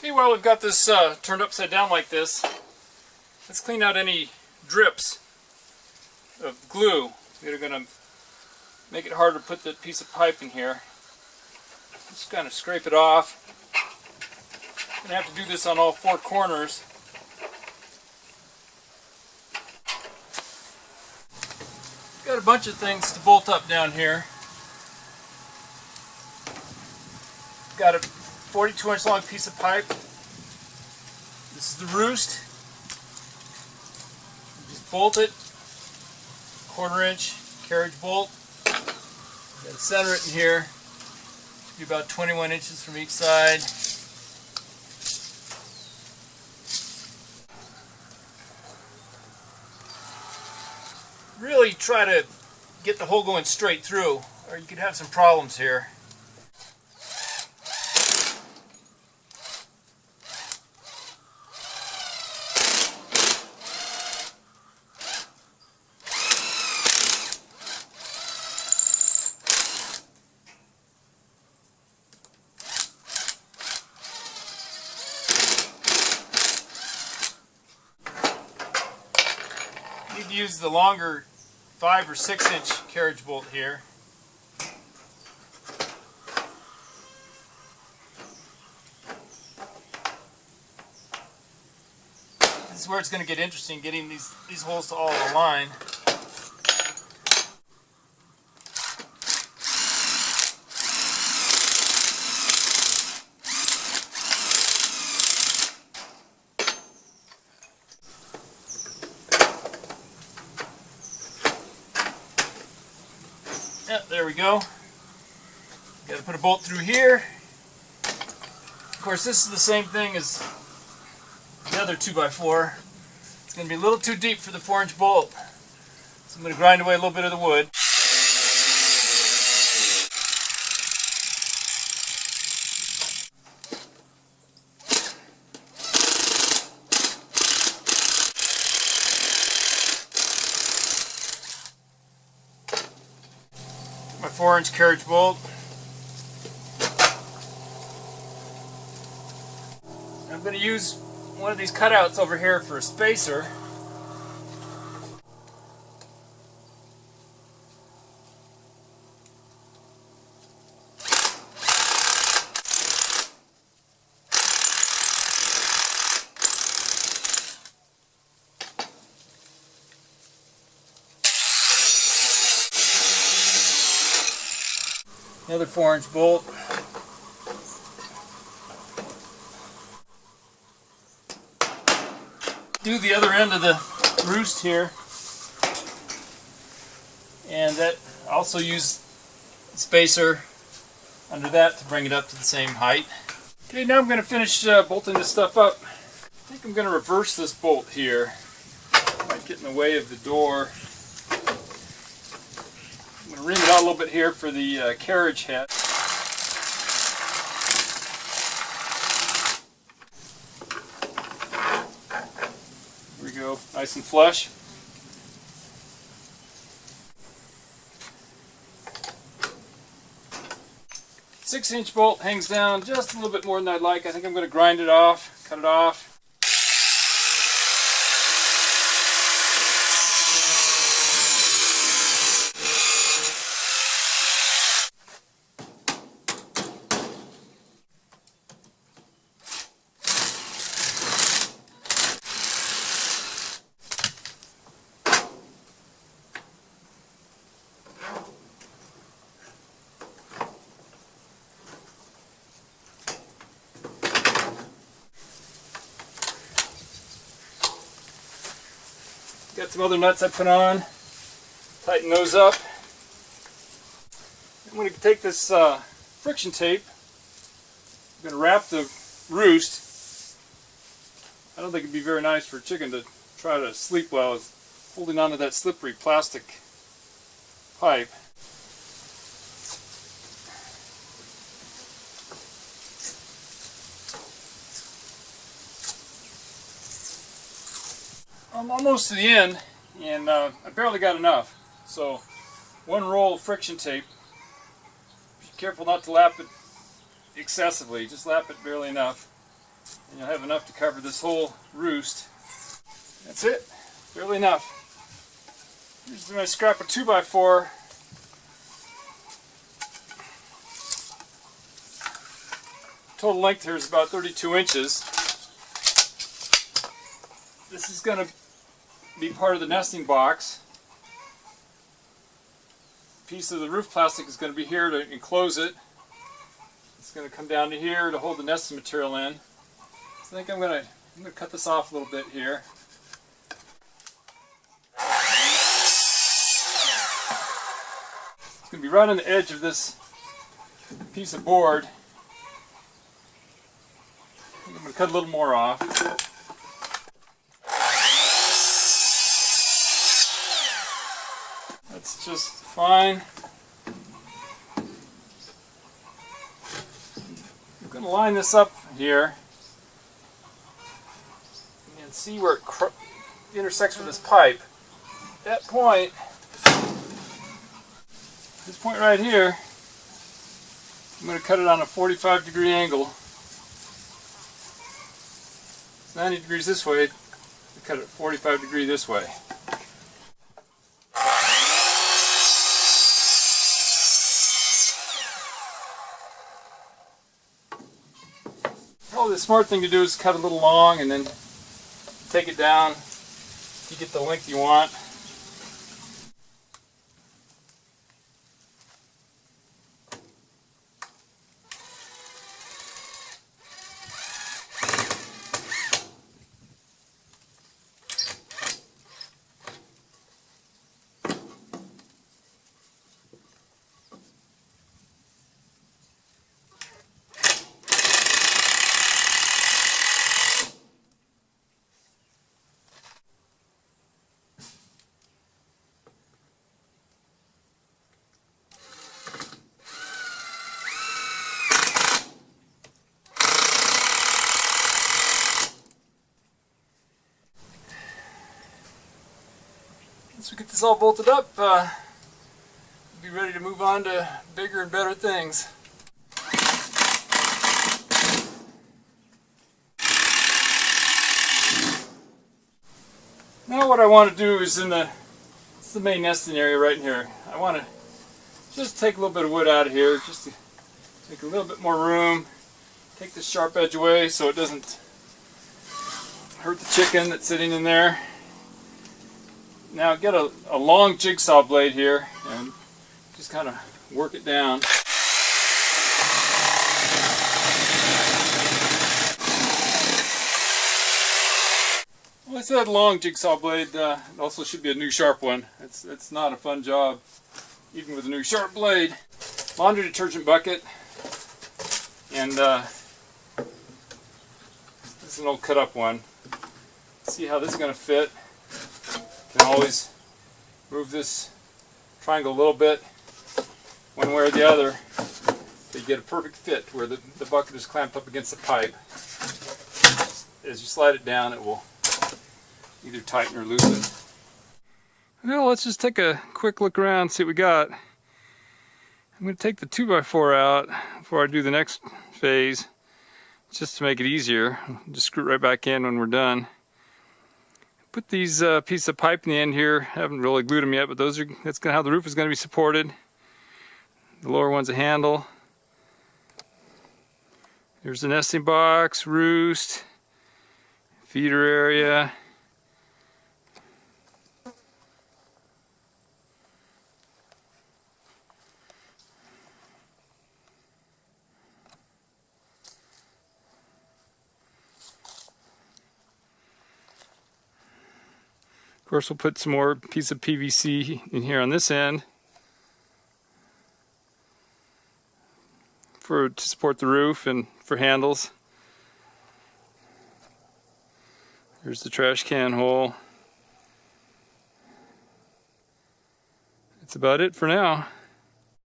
Okay, while we've got this turned upside down like this, let's clean out any drips of glue that are going to make it harder to put the piece of pipe in here. Just kind of scrape it off. I'm going to have to do this on all four corners. Got a bunch of things to bolt up down here. Got a 42-inch long piece of pipe. This is the roost. Just bolt it. 1/4-inch carriage bolt. Got to center it in here. Should be about 21 inches from each side. Really try to get the hole going straight through, or you could have some problems here. You need to use the longer 5 or 6-inch carriage bolt here. This is where it's going to get interesting, getting these holes to all align. Yep, there we go. Got to put a bolt through here. Of course, this is the same thing as the other 2x4. It's going to be a little too deep for the 4-inch bolt, so I'm going to grind away a little bit of the wood. My 4-inch carriage bolt. I'm going to use one of these cutouts over here for a spacer. Another 4-inch bolt. Do the other end of the roost here, and that also use spacer under that to bring it up to the same height. Okay, now I'm going to finish bolting this stuff up. I think I'm going to reverse this bolt here. Might get in the way of the door. I'm going to ream it out a little bit here for the carriage head. There we go, nice and flush. The 6-inch bolt hangs down just a little bit more than I'd like. I think I'm going to grind it off, cut it off. Got some other nuts I put on, tighten those up. I'm going to take this friction tape, I'm going to wrap the roost. I don't think it'd be very nice for a chicken to try to sleep while it's holding onto that slippery plastic pipe. I'm almost to the end, and I barely got enough. So, one roll of friction tape. Be careful not to lap it excessively, just lap it barely enough. And you'll have enough to cover this whole roost. That's it. Barely enough. Here's my scrap of 2x4. Total length here is about 32 inches. This is going to be part of the nesting box. A piece of the roof plastic is going to be here to enclose it. It's going to come down to here to hold the nesting material in. So I think I'm going to cut this off a little bit here. It's going to be right on the edge of this piece of board. I'm going to cut a little more off. That's just fine. I'm going to line this up here and see where it intersects with this pipe. At that point, this point right here, I'm going to cut it on a 45-degree angle. 90 degrees this way, we cut it 45 degrees this way. Probably the smart thing to do is cut a little long and then take it down. You get the length you want. Once we get this all bolted up, we'll be ready to move on to bigger and better things. Now what I want to do is it's the main nesting area right in here. I want to just take a little bit of wood out of here, just to make a little bit more room. Take this sharp edge away so it doesn't hurt the chicken that's sitting in there. Now get a long jigsaw blade here and just kind of work it down. Well, I said long jigsaw blade, it also should be a new sharp one. It's not a fun job, even with a new sharp blade. Laundry detergent bucket, and this is an old cut up one. See how this is going to fit. Can always move this triangle a little bit one way or the other to get a perfect fit where the bucket is clamped up against the pipe. As you slide it down, it will either tighten or loosen. Well, let's just take a quick look around and see what we got. I'm going to take the 2x4 out before I do the next phase, just to make it easier. Just screw it right back in when we're done. Put these pieces of pipe in the end here. Haven't really glued them yet, but that's how the roof is going to be supported. The lower one's a handle. There's the nesting box, roost, feeder area. Of course, we'll put some more piece of PVC in here on this end to support the roof and for handles. There's the trash can hole. That's about it for now.